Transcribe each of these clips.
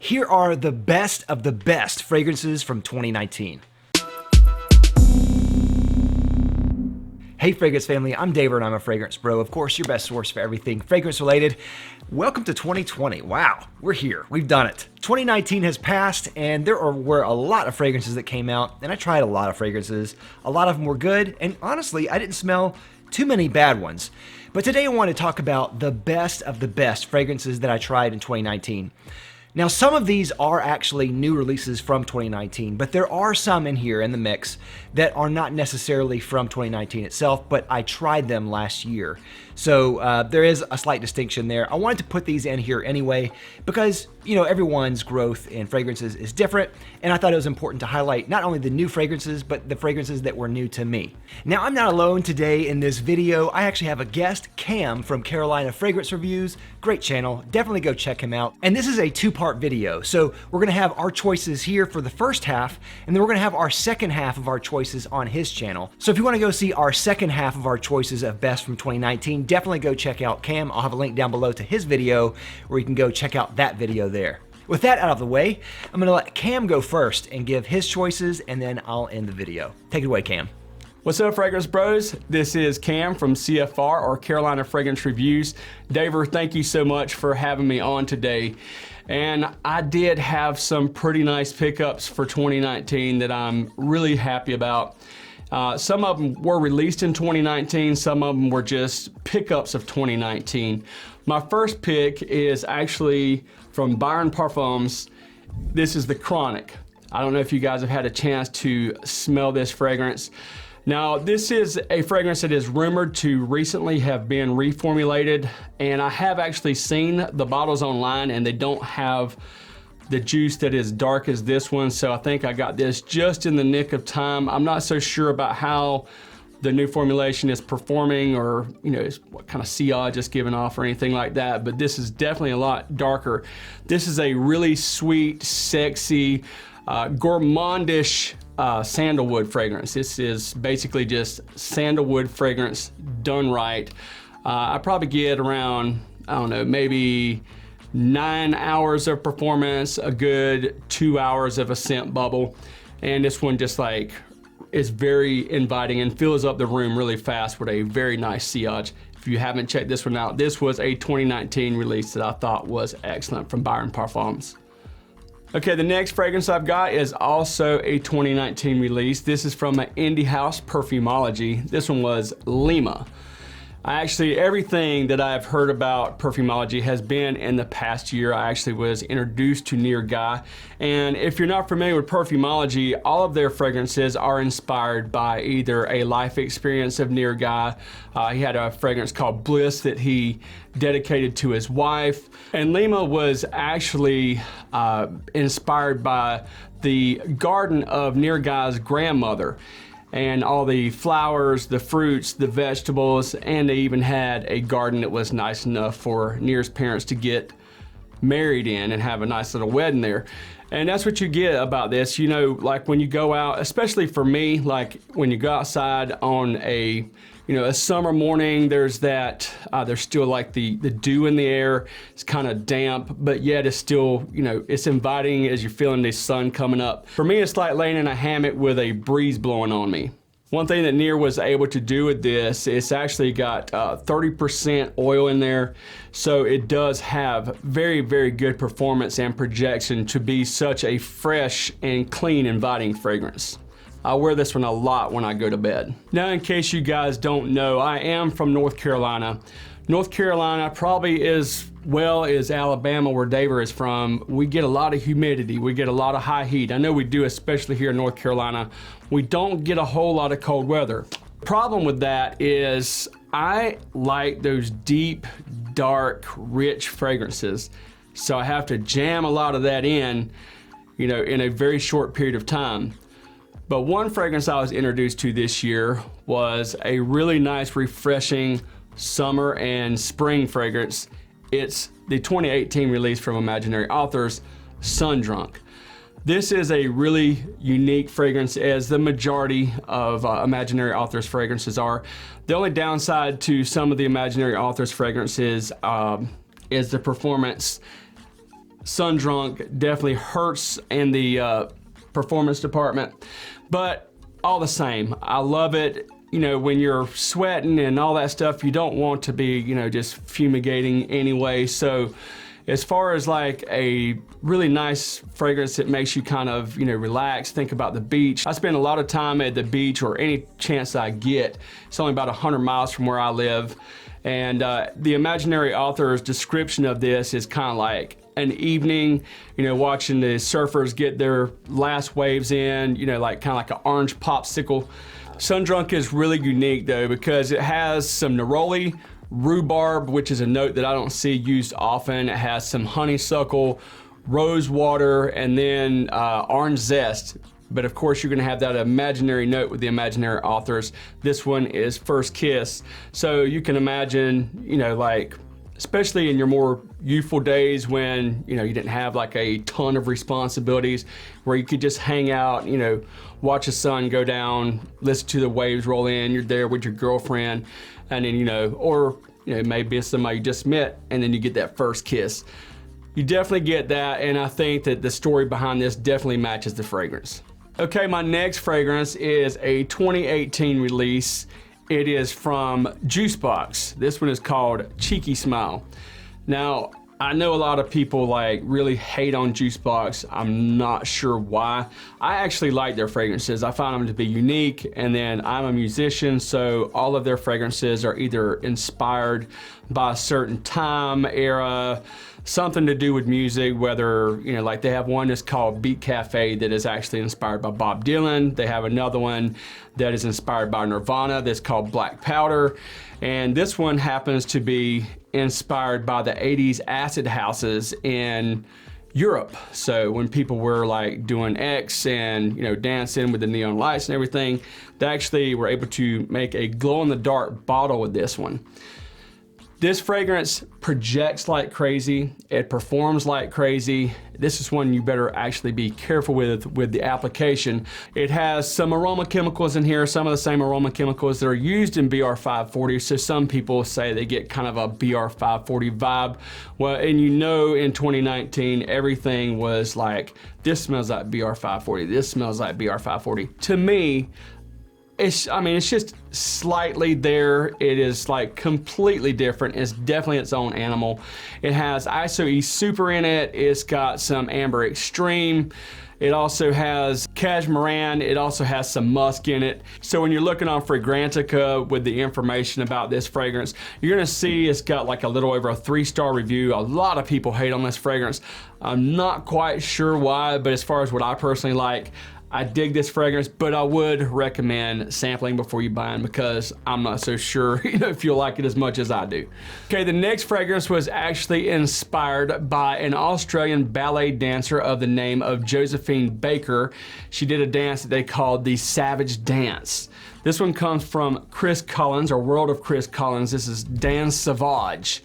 Here are the best of the best fragrances from 2019. Hey Fragrance family, I'm David and I'm a fragrance bro. Of course, your best source for everything fragrance related. Welcome to 2020. Wow, we're here. We've done it. 2019 has passed and there were a lot of fragrances that came out, and I tried a lot of fragrances. A lot of them were good, and honestly, I didn't smell too many bad ones. But today I want to talk about the best of the best fragrances that I tried in 2019. Now, some of these are actually new releases from 2019, but there are some in here in the mix that are not necessarily from 2019 itself, but I tried them last year. So there is a slight distinction there. I wanted to put these in here anyway because, you know, everyone's growth in fragrances is different, and I thought it was important to highlight not only the new fragrances, but the fragrances that were new to me. Now, I'm not alone today in this video. I actually have a guest, Cam from Carolina Fragrance Reviews. Great channel. Definitely go check him out. And this is a two-part video. So we're going to have our choices here for the first half, and then we're going to have our second half of our choices on his channel. So if you want to go see our second half of our choices of best from 2019, definitely go check out Cam. I'll have a link down below to his video where you can go check out that video there. With that out of the way, I'm going to let Cam go first and give his choices, and then I'll end the video. Take it away, Cam. What's up, Fragrance Bros? This is Cam from CFR, or Carolina Fragrance Reviews. David, thank you so much for having me on today. And I did have some pretty nice pickups for 2019 that I'm really happy about. Some of them were released in 2019, some of them were just pickups of 2019. My first pick is actually from BYRON PARFUMS. This is the Chronic. I don't know if you guys have had a chance to smell this fragrance. Now, this is a fragrance that is rumored to recently have been reformulated, and I have actually seen the bottles online and they don't have the juice that is dark as this one, so I think I got this just in the nick of time. I'm not so sure about how the new formulation is performing, or what kind of sillage it's giving off or anything like that, but this is definitely a lot darker. This is a really sweet, sexy, gourmandish sandalwood fragrance. This is basically just sandalwood fragrance done right. I probably get around, I don't know, maybe 9 hours of performance, a good 2 hours of a scent bubble. And this one just like is very inviting and fills up the room really fast with a very nice sillage. If you haven't checked this one out, this was a 2019 release that I thought was excellent from BYRON PARFUMS. Okay, the next fragrance I've got is also a 2019 release. This is from an indie house, Perfumology. This one was Lima. Everything that I've heard about Perfumology has been in the past year. I actually was introduced to Near Guy. And if you're not familiar with Perfumology, all of their fragrances are inspired by either a life experience of Near Guy. He had a fragrance called Bliss that he dedicated to his wife. And Lima was actually inspired by the garden of Near Guy's grandmother, and all the flowers, the fruits, the vegetables, and they even had a garden that was nice enough for Near's parents to get married in and have a nice little wedding there. And that's what you get about this. You know, like when you go out, especially for me, like when you go outside on a summer morning, there's that, there's still like the dew in the air. It's kind of damp, but yet it's still, it's inviting as you're feeling the sun coming up. For me, it's like laying in a hammock with a breeze blowing on me. One thing that Near was able to do with this, it's actually got 30% oil in there. So it does have very, very good performance and projection to be such a fresh and clean, inviting fragrance. I wear this one a lot when I go to bed. Now, in case you guys don't know, I am from North Carolina. North Carolina probably as well as Alabama, where David is from. We get a lot of humidity. We get a lot of high heat. I know we do, especially here in North Carolina. We don't get a whole lot of cold weather. The problem with that is I like those deep, dark, rich fragrances. So I have to jam a lot of that in a very short period of time. But one fragrance I was introduced to this year was a really nice, refreshing summer and spring fragrance. It's the 2018 release from Imaginary Authors, SUNDRUNK. This is a really unique fragrance, as the majority of Imaginary Authors fragrances are. The only downside to some of the Imaginary Authors fragrances is the performance SUNDRUNK definitely hurts in the performance department, but all the same, I love it. You know, when you're sweating and all that stuff, you don't want to be, you know, just fumigating anyway. So as far as like a really nice fragrance that makes you kind of, you know, relax, think about the beach. I spend a lot of time at the beach or any chance I get. It's only about 100 miles from where I live. And the imaginary author's description of this is kind of like an evening, you know, watching the surfers get their last waves in, you know, like kind of like an orange popsicle. SUNDRUNK is really unique though because it has some neroli, rhubarb, which is a note that I don't see used often. It has some honeysuckle, rose water, and then orange zest. But of course, you're gonna have that imaginary note with the imaginary authors. This one is First Kiss. So you can imagine, you know, like, especially in your more youthful days when, you know, you didn't have like a ton of responsibilities, where you could just hang out, you know, watch the sun go down, listen to the waves roll in, you're there with your girlfriend, and then, you know, or, you know, maybe it's somebody you just met, and then you get that first kiss. You definitely get that, and I think that the story behind this definitely matches the fragrance. Okay, my next fragrance is a 2018 release. It is from JUSBOX. This one is called Cheeky Smile. Now, I know a lot of people like really hate on JUSBOX. I'm not sure why. I actually like their fragrances. I find them to be unique, and then I'm a musician, so all of their fragrances are either inspired by a certain time, era, something to do with music, whether, you know, like they have one that's called Beat Cafe that is actually inspired by Bob Dylan. They have another one that is inspired by Nirvana that's called Black Powder. And this one happens to be inspired by the 80s acid houses in Europe. So when people were like doing X and, you know, dancing with the neon lights and everything, they actually were able to make a glow-in-the-dark bottle with this one. This fragrance projects like crazy. It performs like crazy. This is one you better actually be careful with the application. It has some aroma chemicals in here, some of the same aroma chemicals that are used in BR540. So some people say they get kind of a BR540 vibe. Well, and you know, in 2019, everything was like, this smells like BR540. This smells like BR540. To me, it's just slightly there. It is like completely different. It's definitely its own animal. It has ISO E Super in it. It's got some Amber Extreme. It also has Cashmeran. It also has some musk in it. So when you're looking on Fragrantica with the information about this fragrance, you're gonna see it's got like a little over a 3-star review. A lot of people hate on this fragrance. I'm not quite sure why, but as far as what I personally like, I dig this fragrance, but I would recommend sampling before you buy them because I'm not so sure, you know, if you'll like it as much as I do. Okay, the next fragrance was actually inspired by an Australian ballet dancer of the name of Josephine Baker. She did a dance that they called the Savage Dance. This one comes from Chris Collins, or World of Chris Collins. This is DANSE SAUVAGE.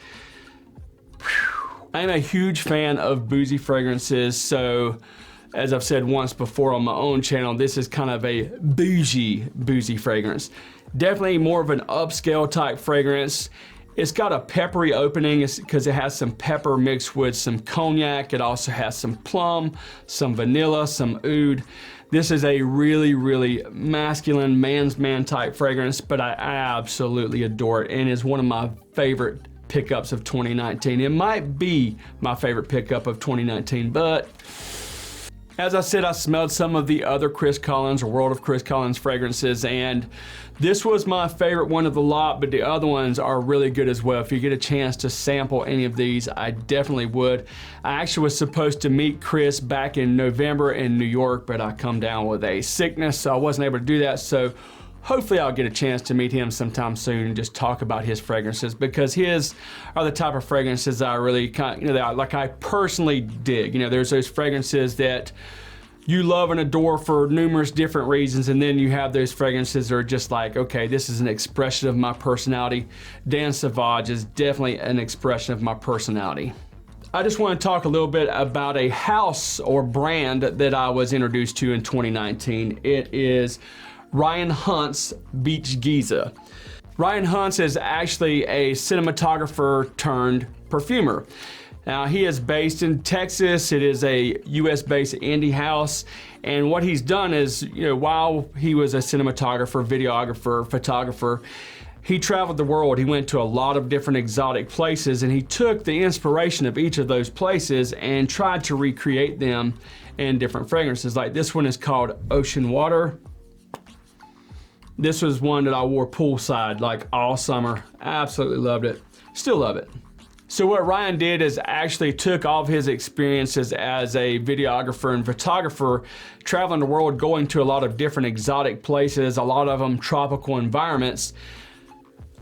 I'm a huge fan of boozy fragrances, so as I've said once before on my own channel, this is kind of a boozy fragrance. Definitely more of an upscale type fragrance. It's got a peppery opening because it has some pepper mixed with some cognac. It also has some plum, some vanilla, some oud. This is a really, really masculine man's man type fragrance, but I absolutely adore it and is one of my favorite pickups of 2019. It might be my favorite pickup of 2019, but as I said, I smelled some of the other Chris Collins or World of Chris Collins fragrances, and this was my favorite one of the lot, but the other ones are really good as well. If you get a chance to sample any of these, I definitely would. I actually was supposed to meet Chris back in November in New York, but I come down with a sickness, so I wasn't able to do that. So hopefully I'll get a chance to meet him sometime soon and just talk about his fragrances, because his are the type of fragrances that I really kind of, you know, that I personally dig. You know, there's those fragrances that you love and adore for numerous different reasons, and then you have those fragrances that are just like, okay, this is an expression of my personality. DANSE SAUVAGE is definitely an expression of my personality. I just want to talk a little bit about a house or brand that I was introduced to in 2019. It is Ryan Hunt's Beach GEEZA. Ryan Hunt is actually a cinematographer turned perfumer. Now, he is based in Texas. It is a US-based indie house. And what he's done is, while he was a cinematographer, videographer, photographer, he traveled the world. He went to a lot of different exotic places, and he took the inspiration of each of those places and tried to recreate them in different fragrances. Like this one is called Ocean Water. This was one that I wore poolside like all summer. Absolutely loved it. Still love it. So what Ryan did is actually took all of his experiences as a videographer and photographer, traveling the world, going to a lot of different exotic places, a lot of them tropical environments,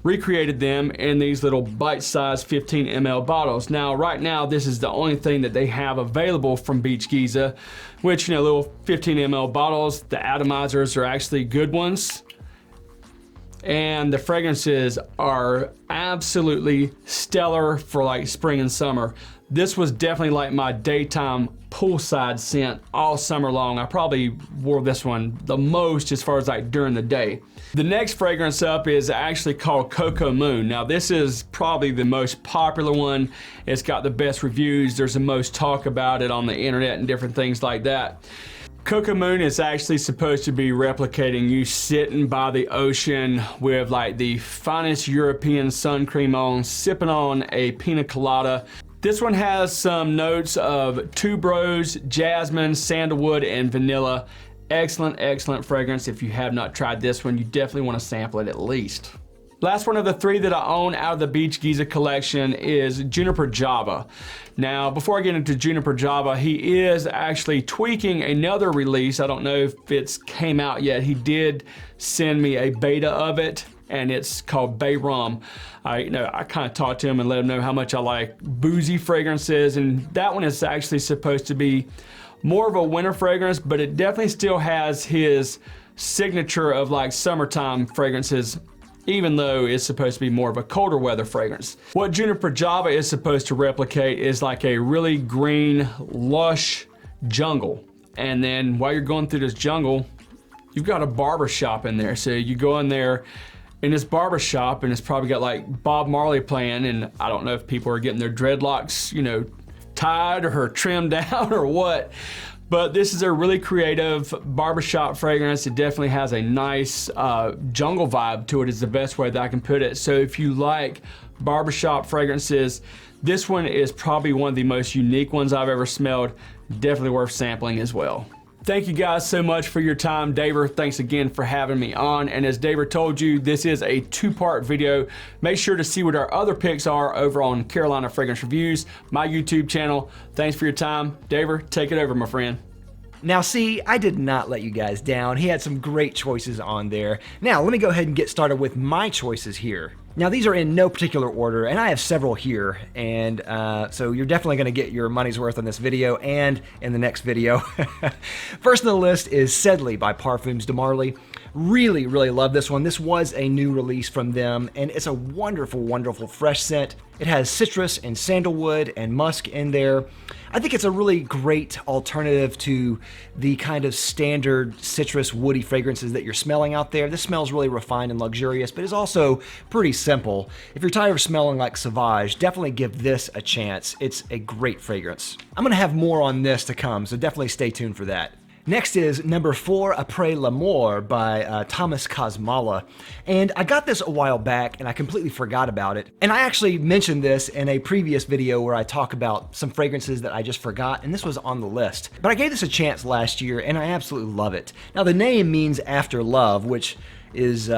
recreated them in these little bite-sized 15 ml bottles. Now, right now, this is the only thing that they have available from Beach GEEZA, which, little 15 ml bottles. The atomizers are actually good ones. And the fragrances are absolutely stellar for like spring and summer. This was definitely like my daytime poolside scent all summer long. I probably wore this one the most as far as like during the day. The next fragrance up is actually called Coco Moon. Now this is probably the most popular one. It's got the best reviews. There's the most talk about it on the internet and different things like that. Coco Moon is actually supposed to be replicating you sitting by the ocean with like the finest European sun cream on, sipping on a pina colada. This one has some notes of tuberose, jasmine, sandalwood, and vanilla. Excellent, excellent fragrance. If you have not tried this one, you definitely want to sample it at least. Last one of the three that I own out of the Beach GEEZA collection is Juniper Java. Now, before I get into Juniper Java, he is actually tweaking another release. I don't know if it's came out yet. He did send me a beta of it, and it's called BYRON. I kind of talked to him and let him know how much I like boozy fragrances, and that one is actually supposed to be more of a winter fragrance, but it definitely still has his signature of like summertime fragrances, even though it's supposed to be more of a colder weather fragrance. What Juniper Java is supposed to replicate is like a really green, lush jungle. And then while you're going through this jungle, you've got a barber shop in there. So you go in there in this barber shop, and it's probably got like Bob Marley playing, and I don't know if people are getting their dreadlocks, tied or trimmed down or what. But this is a really creative barbershop fragrance. It definitely has a nice jungle vibe to it, is the best way that I can put it. So if you like barbershop fragrances, this one is probably one of the most unique ones I've ever smelled. Definitely worth sampling as well. Thank you guys so much for your time. Daver, thanks again for having me on. And as Daver told you, this is a two-part video. Make sure to see what our other picks are over on Carolina Fragrance Reviews, my YouTube channel. Thanks for your time. Daver, take it over, my friend. Now see, I did not let you guys down. He had some great choices on there. Now let me go ahead and get started with my choices here. Now these are in no particular order, and I have several here, and so you're definitely going to get your money's worth on this video and in the next video. First on the list is Sedley by Parfums de Marly. Really, really love this one. This was a new release from them, and it's a wonderful, wonderful fresh scent. It has citrus and sandalwood and musk in there. I think it's a really great alternative to the kind of standard citrus woody fragrances that you're smelling out there. This smells really refined and luxurious, but is also pretty simple. If you're tired of smelling like Sauvage, definitely give this a chance. It's a great fragrance. I'm gonna have more on this to come, so definitely stay tuned for that. Next is number 4, Après l'Amour by Thomas Kosmala. And I got this a while back and I completely forgot about it. And I actually mentioned this in a previous video where I talk about some fragrances that I just forgot, and this was on the list. But I gave this a chance last year and I absolutely love it. Now the name means after love, which is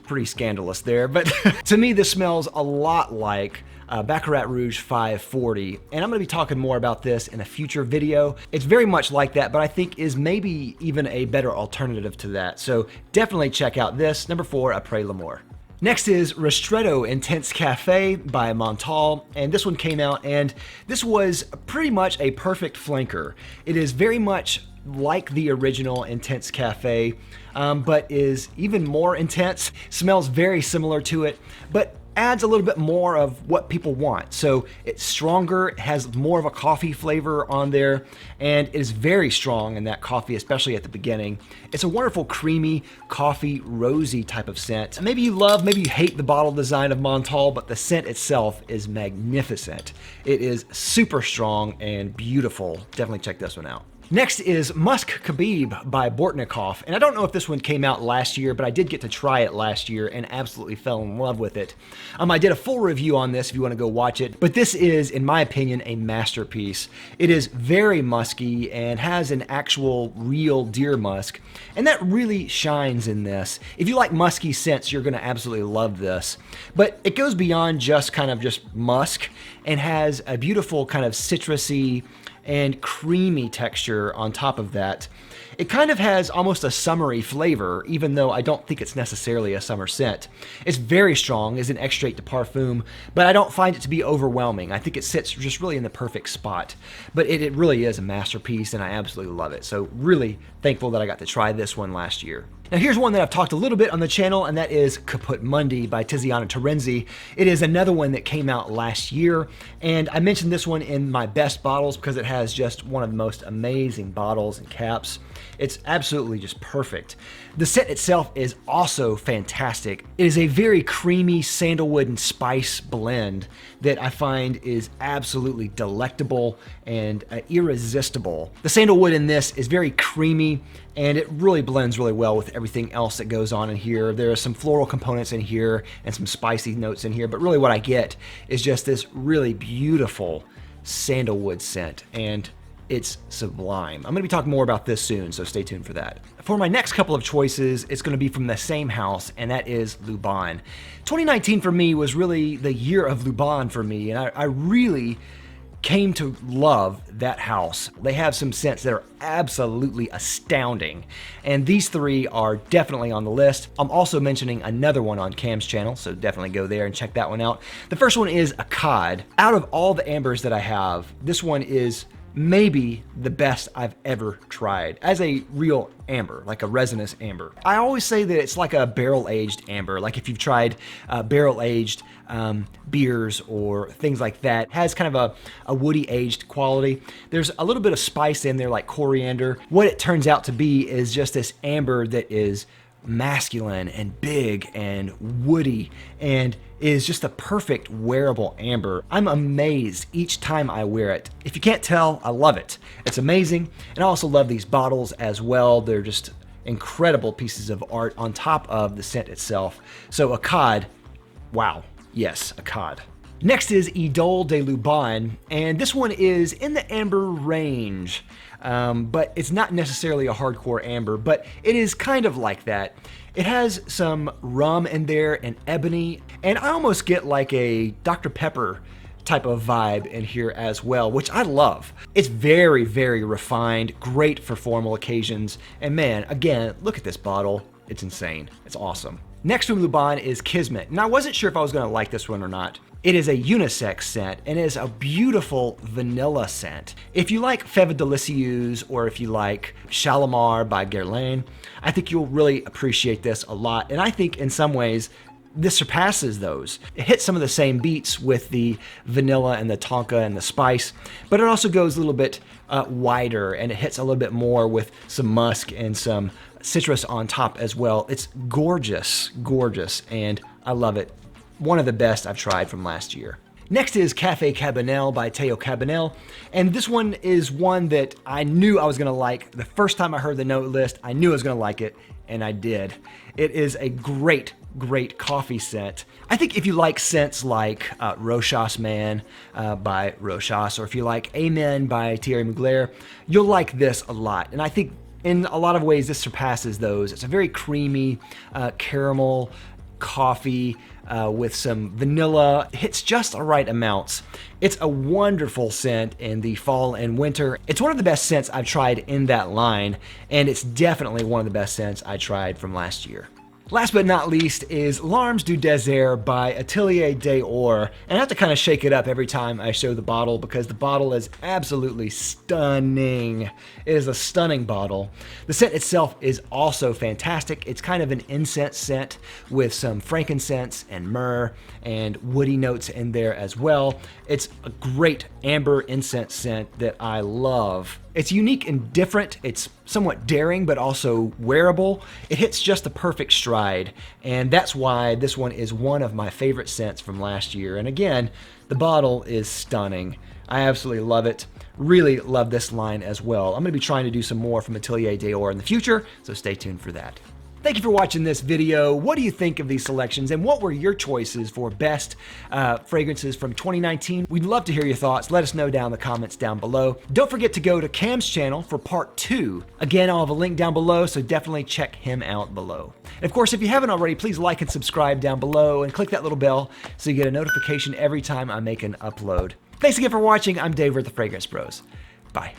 pretty scandalous there, but to me this smells a lot like Baccarat Rouge 540, and I'm going to be talking more about this in a future video. It's very much like that, but I think is maybe even a better alternative to that. So definitely check out this, number 4, Après l'Amour. Next is Ristretto Intense Cafe by Montal, and this one came out, and this was pretty much a perfect flanker. It is very much like the original Intense Cafe, but is even more intense. Smells very similar to it, but adds a little bit more of what people want. So it's stronger, it has more of a coffee flavor on there, and it is very strong in that coffee, especially at the beginning. It's a wonderful creamy, coffee, rosy type of scent. Maybe you love, maybe you hate the bottle design of Montal, but the scent itself is magnificent. It is super strong and beautiful. Definitely check this one out. Next is Musk Khabib by Bortnikov, and I don't know if this one came out last year, but I did get to try it last year and absolutely fell in love with it. I did a full review on this if you want to go watch it, but this is, in my opinion, a masterpiece. It is very musky and has an actual real deer musk, and that really shines in this. If you like musky scents, you're going to absolutely love this. But it goes beyond just kind of just musk and has a beautiful kind of citrusy and creamy texture on top of that. It kind of has almost a summery flavor, even though I don't think it's necessarily a summer scent. It's very strong as an extrait de parfum, but I don't find it to be overwhelming. I think it sits just really in the perfect spot. But it really is a masterpiece, and I absolutely love it. So really thankful that I got to try this one last year. Now here's one that I've talked a little bit on the channel, and that is Caput Mundi by Tiziana Terenzi. It is another one that came out last year, and I mentioned this one in my best bottles because it has just one of the most amazing bottles and caps. It's absolutely just perfect. The scent itself is also fantastic. It is a very creamy sandalwood and spice blend that I find is absolutely delectable and irresistible. The sandalwood in this is very creamy, and it really blends really well with everything else that goes on in here. There are some floral components in here and some spicy notes in here, but really what I get is just this really beautiful sandalwood scent, and it's sublime. I'm gonna be talking more about this soon, so stay tuned for that. For my next couple of choices, it's gonna be from the same house, and that is Luban. 2019 for me was really the year of Luban for me, and I really came to love that house. They have some scents that are absolutely astounding, and these three are definitely on the list. I'm also mentioning another one on Cam's channel, so definitely go there and check that one out. The first one is Akkad. Out of all the ambers that I have, this one is maybe the best I've ever tried as a real amber, like a resinous amber. I always say that it's like a barrel-aged amber, like if you've tried barrel-aged beers or things like that. It has kind of a woody aged quality. There's a little bit of spice in there like coriander. What it turns out to be is just this amber that is masculine and big and woody and is just a perfect wearable amber. I'm amazed each time I wear it. If you can't tell, I love it. It's amazing, and I also love these bottles as well. They're just incredible pieces of art on top of the scent itself. So Akkad, wow, yes, Akkad. Next is Idole de Luban, and this one is in the amber range, but it's not necessarily a hardcore amber, but it is kind of like that. It has some rum in there and ebony, and I almost get like a Dr. Pepper type of vibe in here as well, which I love. It's very, very refined, great for formal occasions, and man, again, look at this bottle. It's insane. It's awesome. Next from Luban is Kismet, and I wasn't sure if I was gonna like this one or not. It is a unisex scent and is a beautiful vanilla scent. If you like Fève Délicieuse or if you like Shalimar by Guerlain, I think you'll really appreciate this a lot. And I think in some ways, this surpasses those. It hits some of the same beats with the vanilla and the tonka and the spice, but it also goes a little bit wider, and it hits a little bit more with some musk and some citrus on top as well. It's gorgeous, gorgeous, and I love it. One of the best I've tried from last year. Next is Café Cabanel by Théo Cabanel, and this one is one that I knew I was gonna like. The first time I heard the note list, I knew I was gonna like it, and I did. It is a great, great coffee scent. I think if you like scents like Rochas Man by Rochas, or if you like Amen by Thierry Mugler, you'll like this a lot. And I think in a lot of ways this surpasses those. It's a very creamy caramel coffee with some vanilla. It hits just the right amounts. It's a wonderful scent in the fall and winter. It's one of the best scents I've tried in that line, and it's definitely one of the best scents I tried from last year. Last but not least is L'Armes du Désert by Atelier d'Or. And I have to kind of shake it up every time I show the bottle because the bottle is absolutely stunning. It is a stunning bottle. The scent itself is also fantastic. It's kind of an incense scent with some frankincense and myrrh and woody notes in there as well. It's a great amber incense scent that I love. It's unique and different. It's somewhat daring, but also wearable. It hits just the perfect stride, and that's why this one is one of my favorite scents from last year. And again, the bottle is stunning. I absolutely love it. Really love this line as well. I'm gonna be trying to do some more from Atelier d'Or in the future, so stay tuned for that. Thank you for watching this video. What do you think of these selections, and what were your choices for best fragrances from 2019? We'd love to hear your thoughts. Let us know down in the comments down below. Don't forget to go to Cam's channel for part 2. Again, I'll have a link down below, so definitely check him out below. And of course, if you haven't already, please like and subscribe down below and click that little bell so you get a notification every time I make an upload. Thanks again for watching. I'm Dave with the Fragrance Bros. Bye.